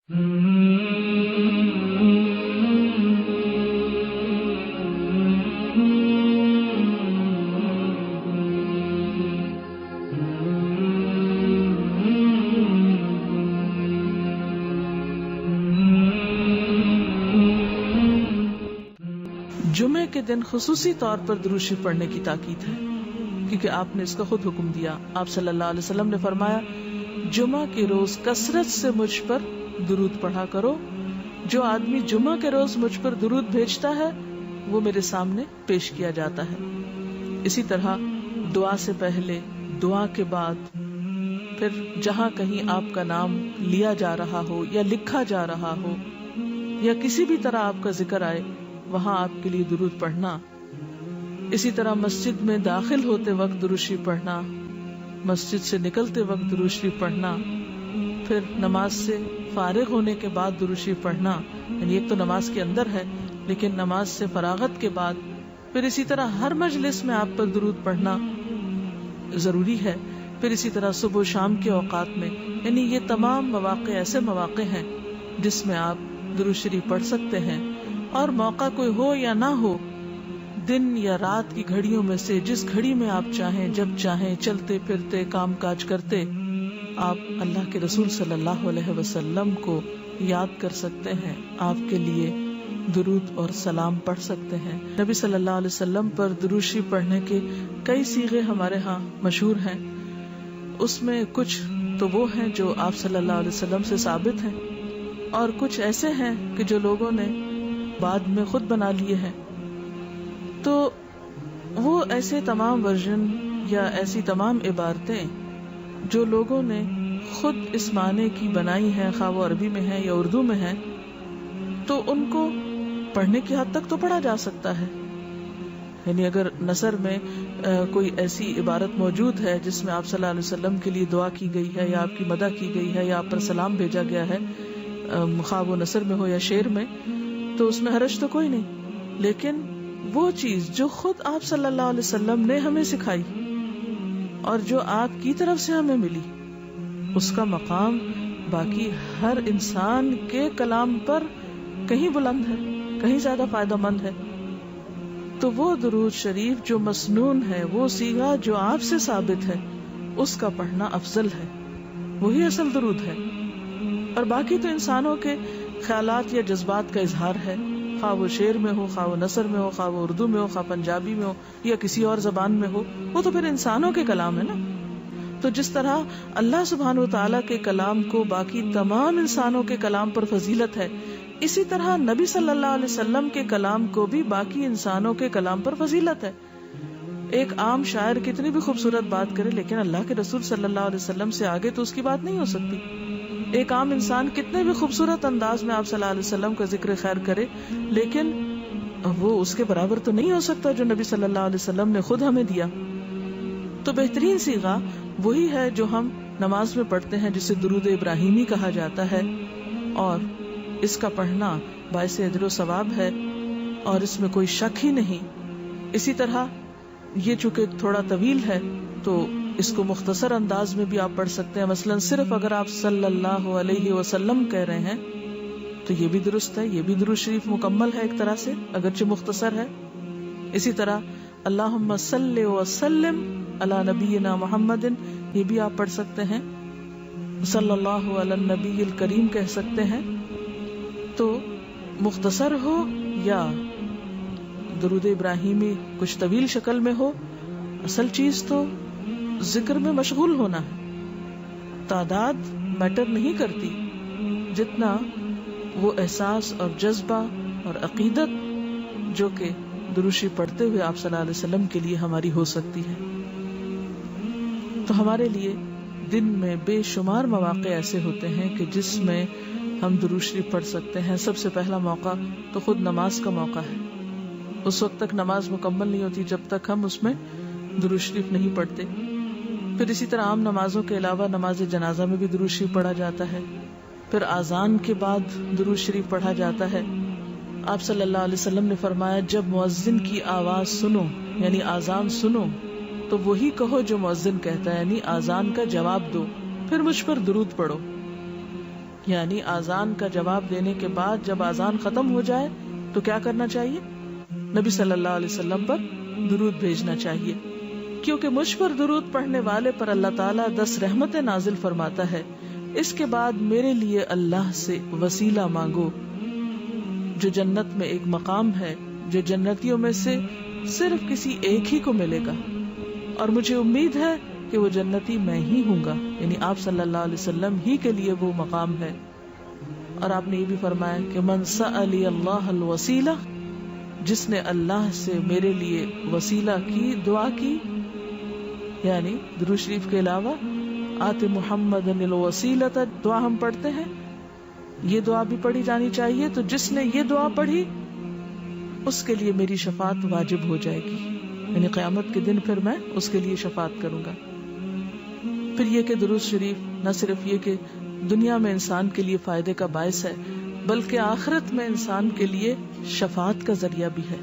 جمعے کے دن خصوصی طور پر درود شریف پڑھنے کی تاکید ہے، کیونکہ آپ نے اس کا خود حکم دیا. آپ صلی اللہ علیہ وسلم نے فرمایا، جمعہ کے روز کثرت سے مجھ پر درود پڑھا کرو. جو آدمی جمعہ کے روز مجھ پر درود بھیجتا ہے وہ میرے سامنے پیش کیا جاتا ہے. اسی طرح دعا سے پہلے، دعا کے بعد، پھر جہاں کہیں آپ کا نام لیا جا رہا ہو یا لکھا جا رہا ہو یا کسی بھی طرح آپ کا ذکر آئے، وہاں آپ کے لیے درود پڑھنا. اسی طرح مسجد میں داخل ہوتے وقت درود شریف پڑھنا، مسجد سے نکلتے وقت درود شریف پڑھنا، پھر نماز سے فارغ ہونے کے بعد درود شریف پڑھنا. یعنی ایک تو نماز کے اندر ہے، لیکن نماز سے فراغت کے بعد، پھر اسی طرح ہر مجلس میں آپ پر درود پڑھنا ضروری ہے. پھر اسی طرح صبح و شام کے اوقات میں، یعنی یہ تمام مواقع ایسے مواقع ہیں جس میں آپ درود شریف پڑھ سکتے ہیں. اور موقع کوئی ہو یا نہ ہو، دن یا رات کی گھڑیوں میں سے جس گھڑی میں آپ چاہیں، جب چاہیں، چلتے پھرتے کام کاج کرتے، آپ اللہ کے رسول صلی اللہ علیہ وسلم کو یاد کر سکتے ہیں، آپ کے لیے درود اور سلام پڑھ سکتے ہیں. نبی صلی اللہ علیہ وسلم پر درود شریف پڑھنے کے کئی صیغے ہمارے ہاں مشہور ہیں. اس میں کچھ تو وہ ہیں جو آپ صلی اللہ علیہ وسلم سے ثابت ہیں، اور کچھ ایسے ہیں کہ جو لوگوں نے بعد میں خود بنا لیے ہیں. تو وہ ایسے تمام ورژن یا ایسی تمام عبارتیں جو لوگوں نے خود اس معنی کی بنائی ہیں، خواہ وہ عربی میں ہے یا اردو میں ہے، تو ان کو پڑھنے کی حد تک تو پڑھا جا سکتا ہے. یعنی اگر نثر میں کوئی ایسی عبارت موجود ہے جس میں آپ صلی اللہ علیہ وسلم کے لیے دعا کی گئی ہے یا آپ کی مدح کی گئی ہے یا آپ پر سلام بھیجا گیا ہے، خواہ وہ نثر میں ہو یا شعر میں، تو اس میں حرج تو کوئی نہیں. لیکن وہ چیز جو خود آپ صلی اللہ علیہ وسلم نے ہمیں سکھائی اور جو آپ کی طرف سے ہمیں ملی، اس کا مقام باقی ہر انسان کے کلام پر کہیں بلند ہے، کہیں زیادہ فائدہ مند ہے. تو وہ درود شریف جو مسنون ہے، وہ صیغہ جو آپ سے ثابت ہے، اس کا پڑھنا افضل ہے، وہی اصل درود ہے. اور باقی تو انسانوں کے خیالات یا جذبات کا اظہار ہے، خواہ وہ شعر میں ہو، خواہ وہ نثر میں ہو، خواہ وہ اردو میں ہو، خواہ پنجابی میں ہو یا کسی اور زبان میں ہو، وہ تو پھر انسانوں کے کلام ہے نا. تو جس طرح اللہ سبحانہ و تعالیٰ کے کلام کو باقی تمام انسانوں کے کلام پر فضیلت ہے، اسی طرح نبی صلی اللہ علیہ وسلم کے کلام کو بھی باقی انسانوں کے کلام پر فضیلت ہے. ایک عام شاعر کتنی بھی خوبصورت بات کرے، لیکن اللہ کے رسول صلی اللہ علیہ وسلم سے آگے تو اس کی بات نہیں ہو سکتی. ایک عام انسان کتنے بھی خوبصورت انداز میں آپ صلی اللہ علیہ وسلم کا ذکر خیر کرے، لیکن وہ اس کے برابر تو نہیں ہو سکتا جو نبی صلی اللہ علیہ وسلم نے خود ہمیں دیا. تو بہترین صیغہ وہی ہے جو ہم نماز میں پڑھتے ہیں، جسے درود ابراہیمی کہا جاتا ہے، اور اس کا پڑھنا باعث اجر و ثواب ہے اور اس میں کوئی شک ہی نہیں. اسی طرح یہ چونکہ تھوڑا طویل ہے تو اس کو مختصر انداز میں بھی آپ پڑھ سکتے ہیں. مثلا صرف اگر آپ صلی اللہ علیہ وسلم کہہ رہے ہیں تو یہ بھی درست ہے، یہ بھی درود شریف مکمل ہے ایک طرح سے، اگرچہ مختصر ہے. اسی طرح اللہم صلی وسلم علی نبینا محمد، یہ بھی آپ پڑھ سکتے ہیں. صلی اللہ علی النبی الکریم کہہ سکتے ہیں. تو مختصر ہو یا درود ابراہیمی کچھ طویل شکل میں ہو، اصل چیز تو ذکر میں مشغول ہونا ہے. تعداد میٹر نہیں کرتی، جتنا وہ احساس اور جذبہ اور عقیدت جو کہ درود شریف پڑھتے ہوئے آپ صلی اللہ علیہ وسلم کے لیے ہماری ہو سکتی ہے. تو ہمارے لیے دن میں بے شمار مواقع ایسے ہوتے ہیں کہ جس میں ہم درود شریف پڑھ سکتے ہیں. سب سے پہلا موقع تو خود نماز کا موقع ہے. اس وقت تک نماز مکمل نہیں ہوتی جب تک ہم اس میں درود شریف نہیں پڑھتے. پھر اسی طرح عام نمازوں کے علاوہ نماز جنازہ میں بھی درود شریف پڑھا جاتا ہے. پھر اذان کے بعد درود شریف پڑھا جاتا ہے. آپ صلی اللہ علیہ وسلم نے فرمایا جب مؤذن کی آواز سنو یعنی اذان سنو تو وہی کہو جو مؤذن کہتا ہے، یعنی اذان کا جواب دو، پھر مجھ پر درود پڑھو. یعنی آذان کا جواب دینے کے بعد جب آذان ختم ہو جائے تو کیا کرنا چاہیے؟ نبی صلی اللہ علیہ وسلم پر درود بھیجنا چاہیے، کیونکہ مجھ پر درود پڑھنے والے پر اللہ تعالیٰ 10 رحمتیں نازل فرماتا ہے۔ اس کے بعد میرے لیے اللہ سے وسیلہ مانگو، جو جنت میں ایک مقام ہے جو جنتیوں میں سے صرف کسی ایک ہی کو ملے گا، اور مجھے امید ہے کہ وہ جنتی میں ہی ہوں گا، یعنی آپ صلی اللہ علیہ وسلم ہی کے لیے وہ مقام ہے۔ اور آپ نے یہ بھی فرمایا کہ من سألی اللہ الوسیلہ، جس نے اللہ سے میرے لیے وسیلہ کی دعا کی، یعنی درود شریف کے علاوہ آت محمد الوسیلۃ دعا ہم پڑھتے ہیں، یہ دعا بھی پڑھی جانی چاہیے۔ تو جس نے یہ دعا پڑھی اس کے لیے میری شفاعت واجب ہو جائے گی، یعنی قیامت کے دن پھر میں اس کے لیے شفاعت کروں گا۔ پھر یہ کہ درود شریف نہ صرف یہ کہ دنیا میں انسان کے لیے فائدے کا باعث ہے، بلکہ آخرت میں انسان کے لیے شفاعت کا ذریعہ بھی ہے۔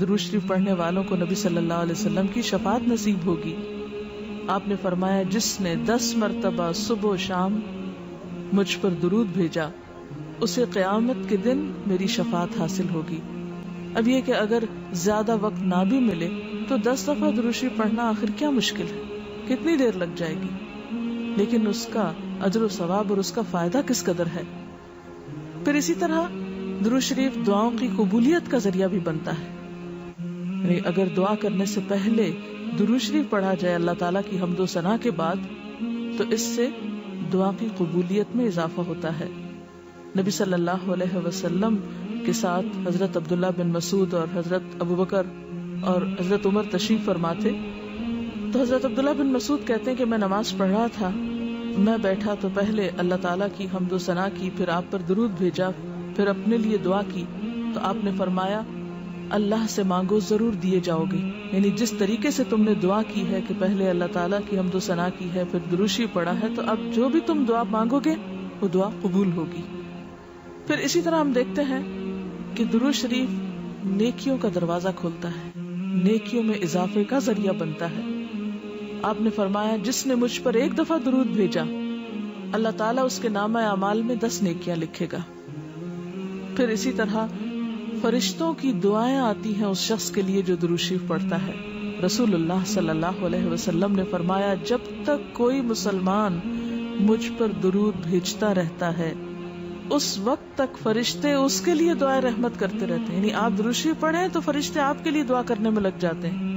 درود شریف پڑھنے والوں کو نبی صلی اللہ علیہ وسلم کی شفاعت نصیب ہوگی۔ آپ نے فرمایا جس نے 10 مرتبہ صبح و شام مجھ پر درود بھیجا اسے قیامت کے دن میری شفاعت حاصل ہوگی۔ اب یہ کہ اگر زیادہ وقت نہ بھی ملے تو 10 دفعہ درود شریف پڑھنا آخر کیا مشکل ہے، کتنی دیر لگ جائے گی، لیکن اس کا اجر و ثواب اور اس کا فائدہ کس قدر ہے۔ پھر اسی طرح درود شریف دعاؤں کی قبولیت کا ذریعہ بھی بنتا ہے، یعنی اگر دعا کرنے سے پہلے درود شریف پڑھا جائے اللہ تعالیٰ کی حمد و ثنا کے بعد تو اس سے دعا کی قبولیت میں اضافہ ہوتا ہے۔ نبی صلی اللہ علیہ وسلم کے ساتھ حضرت عبداللہ بن مسعود اور حضرت ابوبکر اور حضرت عمر تشریف فرما تھے، تو حضرت عبداللہ بن مسعود کہتے ہیں کہ میں نماز پڑھ رہا تھا، میں بیٹھا تو پہلے اللہ تعالیٰ کی حمد و ثنا کی، پھر آپ پر درود بھیجا، پھر اپنے لیے دعا کی، تو آپ نے فرمایا اللہ سے مانگو ضرور دیے جاؤ گے، یعنی جس طریقے سے تم نے دعا کی ہے کہ پہلے اللہ تعالیٰ کی حمد و ثنا کی ہے پھر درود شریف پڑھا ہے، تو اب جو بھی تم دعا مانگو گے وہ دعا قبول ہوگی۔ پھر اسی طرح ہم دیکھتے ہیں کہ درود شریف نیکیوں کا دروازہ کھولتا ہے، نیکیوں میں اضافے کا ذریعہ بنتا ہے۔ آپ نے فرمایا جس نے مجھ پر ایک دفعہ درود بھیجا اللہ تعالیٰ اس کے نامہ اعمال میں 10 نیکیاں لکھے گا۔ پھر اسی طرح فرشتوں کی دعائیں آتی ہیں اس شخص کے لیے جو درود شریف پڑھتا ہے۔ رسول اللہ صلی اللہ علیہ وسلم نے فرمایا جب تک کوئی مسلمان مجھ پر درود بھیجتا رہتا ہے اس وقت تک فرشتے اس کے لیے دعائیں رحمت کرتے رہتے ہیں، یعنی آپ درود شریف پڑھیں تو فرشتے آپ کے لیے دعا کرنے میں لگ جاتے ہیں۔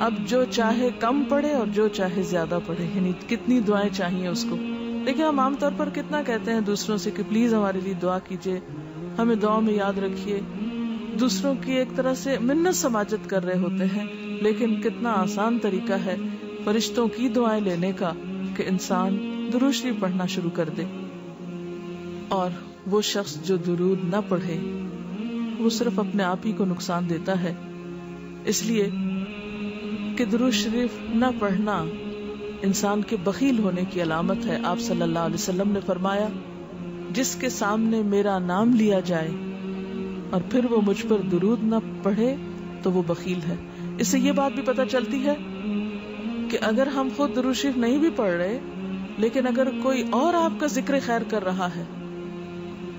اب جو چاہے کم پڑھے اور جو چاہے زیادہ پڑھے، یعنی کتنی دعائیں چاہیے اس کو۔ لیکن ہم عام طور پر کتنا کہتے ہیں دوسروں سے کہ پلیز ہمارے لیے دعا کیجیے، ہمیں دعا میں یاد رکھیے، دوسروں کی ایک طرح سے منت سماجت کر رہے ہوتے ہیں، لیکن کتنا آسان طریقہ ہے فرشتوں کی دعائیں لینے کا کہ انسان درود شریف پڑھنا شروع کر دے۔ اور وہ شخص جو درود نہ پڑھے وہ صرف اپنے آپ ہی کو نقصان دیتا ہے، اس لیے کہ درود شریف نہ پڑھنا انسان کے بخیل ہونے کی علامت ہے۔ آپ صلی اللہ علیہ وسلم نے فرمایا جس کے سامنے میرا نام لیا جائے اور پھر وہ مجھ پر درود نہ پڑھے تو وہ بخیل ہے۔ اس سے یہ بات بھی پتہ چلتی ہے کہ اگر ہم خود درود شریف نہیں بھی پڑھ رہے لیکن اگر کوئی اور آپ کا ذکر خیر کر رہا ہے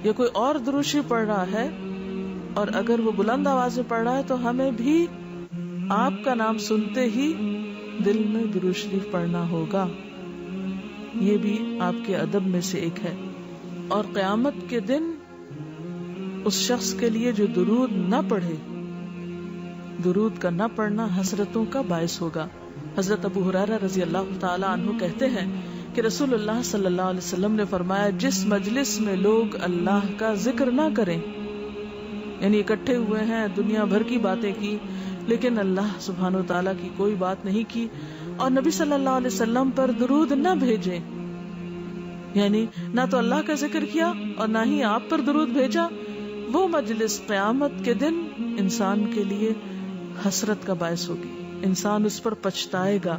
یا کوئی اور درود شریف پڑھ رہا ہے اور اگر وہ بلند آواز میں پڑھ رہا ہے تو ہمیں بھی آپ کا نام سنتے ہی دل میں درود شریف پڑھنا ہوگا۔ یہ بھی آپ کے ادب میں سے ایک ہے۔ اور قیامت کے دن اس شخص کے لیے جو درود نہ پڑھے، درود کا نہ پڑھنا حسرتوں کا باعث ہوگا۔ حضرت ابو ہریرہ رضی اللہ تعالی عنہ کہتے ہیں کہ رسول اللہ صلی اللہ علیہ وسلم نے فرمایا جس مجلس میں لوگ اللہ کا ذکر نہ کریں، یعنی اکٹھے ہوئے ہیں دنیا بھر کی باتیں کی لیکن اللہ سبحانہ و تعالیٰ کی کوئی بات نہیں کی، اور نبی صلی اللہ علیہ وسلم پر درود نہ بھیجیں، یعنی نہ تو اللہ کا ذکر کیا اور نہ ہی آپ پر درود بھیجا، وہ مجلس قیامت کے دن انسان کے لیے حسرت کا باعث ہوگی، انسان اس پر پچھتائے گا،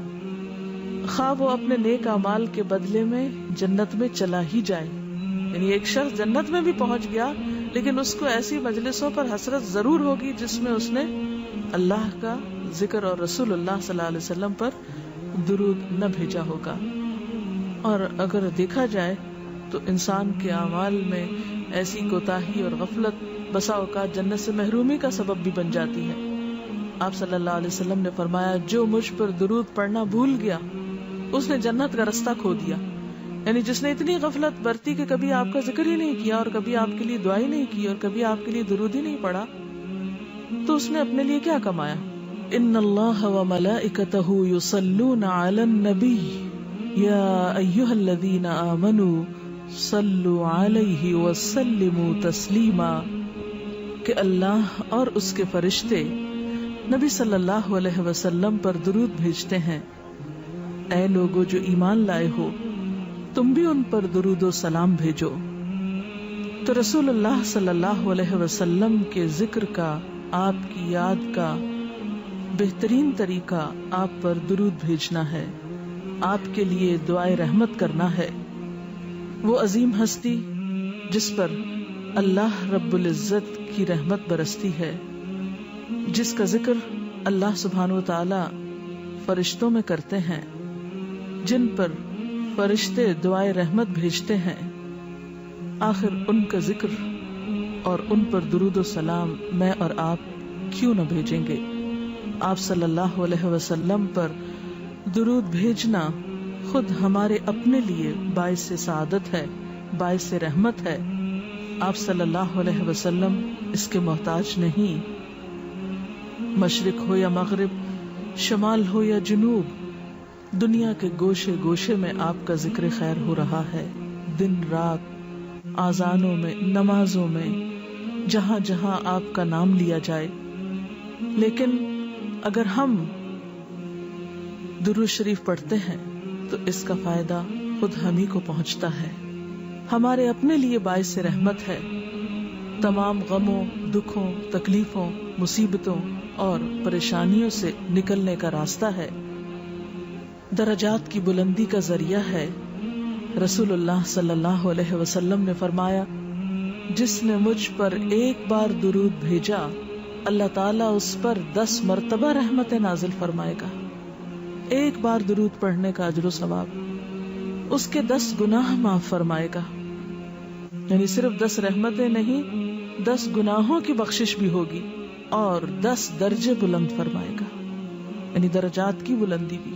خواہ وہ اپنے نیک اعمال کے بدلے میں جنت میں چلا ہی جائے۔ یعنی ایک شخص جنت میں بھی پہنچ گیا لیکن اس کو ایسی مجلسوں پر حسرت ضرور ہوگی جس میں اس نے اللہ کا ذکر اور رسول اللہ صلی اللہ علیہ وسلم پر درود نہ بھیجا ہوگا۔ اور اگر دیکھا جائے تو انسان کے اعمال میں ایسی کوتاہی اور غفلت بسا اوقات جنت سے محرومی کا سبب بھی بن جاتی ہے. آپ صلی اللہ علیہ وسلم نے فرمایا جو مجھ پر درود پڑھنا بھول گیا اس نے جنت کا رستہ کھو دیا. یعنی جس نے اتنی غفلت برتی کہ کبھی آپ کا ذکر ہی نہیں کیا اور کبھی آپ کے لیے دعا ہی نہیں کی اور کبھی آپ کے لیے درود ہی نہیں پڑھا, تو اس نے اپنے لیے کیا کمایا؟ ان اللہ وملائکتہ یصلون علی النبی یا ایھا الذین آمنوا صلوا علیہ وسلموا تسلیما, کہ اللہ اور اس کے فرشتے نبی صلی اللہ علیہ وسلم پر درود بھیجتے ہیں. اے لوگو جو ایمان لائے ہو تم بھی ان پر درود و سلام بھیجو. تو رسول اللہ صلی اللہ علیہ وسلم کے ذکر کا, آپ کی یاد کا بہترین طریقہ آپ پر درود بھیجنا ہے, آپ کے لیے دعائے رحمت کرنا ہے. وہ عظیم ہستی جس پر اللہ رب العزت کی رحمت برستی ہے, جس کا ذکر اللہ سبحانہ و تعالی فرشتوں میں کرتے ہیں, جن پر فرشتے دعائے رحمت بھیجتے ہیں, آخر ان کا ذکر اور ان پر درود و سلام میں اور آپ کیوں نہ بھیجیں گے؟ آپ صلی اللہ علیہ وسلم پر درود بھیجنا خود ہمارے اپنے لیے باعث سعادت ہے, باعث رحمت ہے. آپ صلی اللہ علیہ وسلم اس کے محتاج نہیں. مشرق ہو یا مغرب, شمال ہو یا جنوب, دنیا کے گوشے گوشے میں آپ کا ذکر خیر ہو رہا ہے. دن رات, آذانوں میں, نمازوں میں, جہاں جہاں آپ کا نام لیا جائے. لیکن اگر ہم درود شریف پڑھتے ہیں تو اس کا فائدہ خود ہم ہی کو پہنچتا ہے, ہمارے اپنے لیے باعث رحمت ہے. تمام غموں, دکھوں, تکلیفوں, مصیبتوں اور پریشانیوں سے نکلنے کا راستہ ہے, درجات کی بلندی کا ذریعہ ہے. رسول اللہ صلی اللہ علیہ وسلم نے فرمایا جس نے مجھ پر ایک بار درود بھیجا اللہ تعالیٰ اس پر 10 مرتبہ رحمتیں نازل فرمائے گا. ایک بار درود پڑھنے کا اجر و ثواب, اس کے 10 گناہ معاف فرمائے گا. یعنی صرف 10 رحمتیں نہیں, 10 گناہوں کی بخشش بھی ہوگی اور 10 درجے بلند فرمائے گا, یعنی درجات کی بلندی بھی.